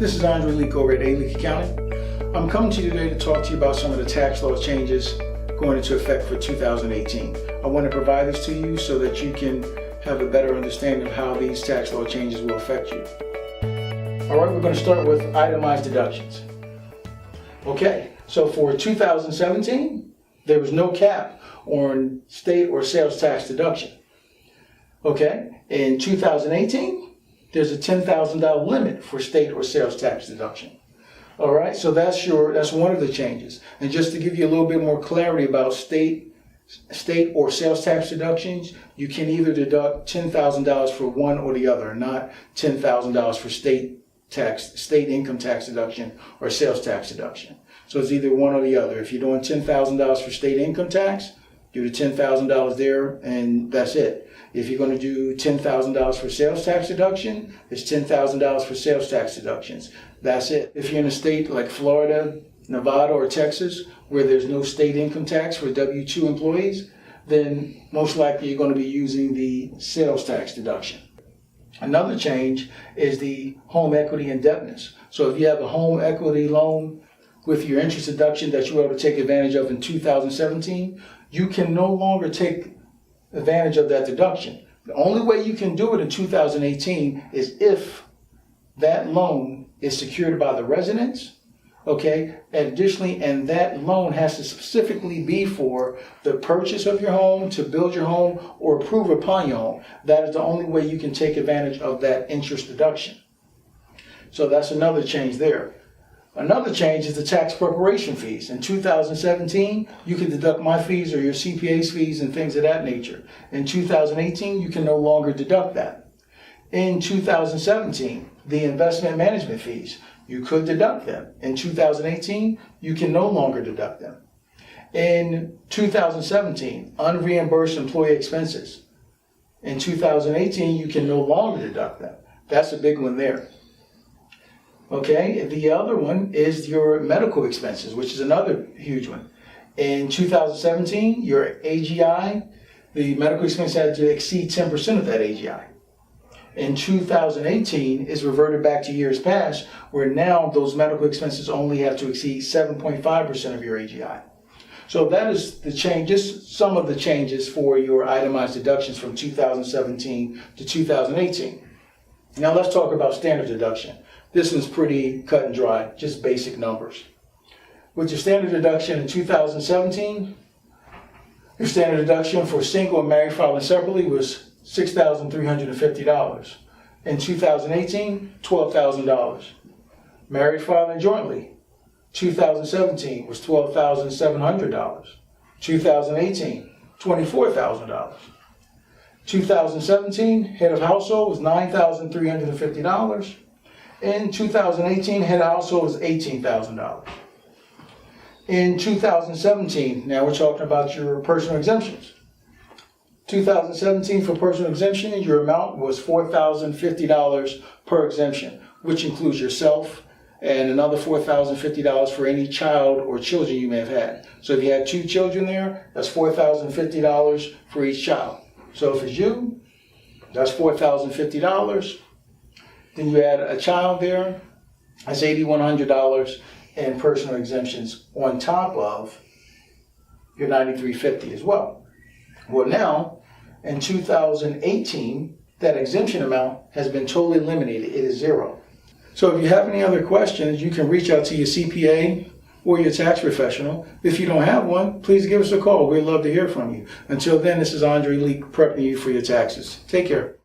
This is Leake over at Leake Accounting. I'm coming to you today to talk to you about some of the tax law changes going into effect for 2018. I want to provide this to you so that you can have a better understanding of how these tax law changes will affect you. All right, we're going to start with itemized deductions. Okay, so for 2017, there was no cap on state or sales tax deduction. Okay, in 2018, there's a $10,000 limit for state or sales tax deduction. All right, so that's one of the changes. And just to give you a little bit more clarity about state or sales tax deductions, you can either deduct $10,000 for one or the other, not $10,000 for state income tax deduction or sales tax deduction. So it's either one or the other. If you're doing $10,000 for state income tax, do the $10,000 there, and that's it. If you're going to do $10,000 for sales tax deduction, it's $10,000 for sales tax deductions. That's it. If you're in a state like Florida, Nevada, or Texas, where there's no state income tax for W-2 employees, then most likely you're going to be using the sales tax deduction. Another change is the home equity indebtedness. So if you have a home equity loan with your interest deduction that you were able to take advantage of in 2017, you can no longer take advantage of that deduction. The only way you can do it in 2018 is if that loan is secured by the residence, okay? Additionally, and that loan has to specifically be for the purchase of your home, to build your home, or approve upon your home. That is the only way you can take advantage of that interest deduction. So that's another change there. Another change is the tax preparation fees. In 2017, you can deduct my fees or your CPA's fees and things of that nature. In 2018, you can no longer deduct that. In 2017, the investment management fees, you could deduct them. In 2018, you can no longer deduct them. In 2017, unreimbursed employee expenses. In 2018, you can no longer deduct them. That's a big one there. Okay, the other one is your medical expenses, which is another huge one. In 2017, your AGI, the medical expense had to exceed 10% of that AGI. In 2018, it's reverted back to years past, where now those medical expenses only have to exceed 7.5% of your AGI. So that is the change, just some of the changes for your itemized deductions from 2017 to 2018. Now let's talk about standard deduction. This one's pretty cut and dry, just basic numbers. With your standard deduction in 2017, your standard deduction for single and married filing separately was $6,350. In 2018, $12,000. Married filing jointly, 2017 was $12,700. 2018, $24,000. 2017, head of household was $9,350. In 2018, head of household was $18,000. In 2017, now we're talking about your personal exemptions. 2017 for personal exemption, your amount was $4,050 per exemption, which includes yourself and another $4,050 for any child or children you may have had. So if you had 2 children there, that's $4,050 for each child. So if it's you, that's $4,050. Then you add a child there, that's $8,100 in personal exemptions on top of your $9,350 as well. Well, now, in 2018, that exemption amount has been totally eliminated. It is zero. So if you have any other questions, you can reach out to your CPA or your tax professional. If you don't have one, please give us a call. We'd love to hear from you. Until then, this is Leake prepping you for your taxes. Take care.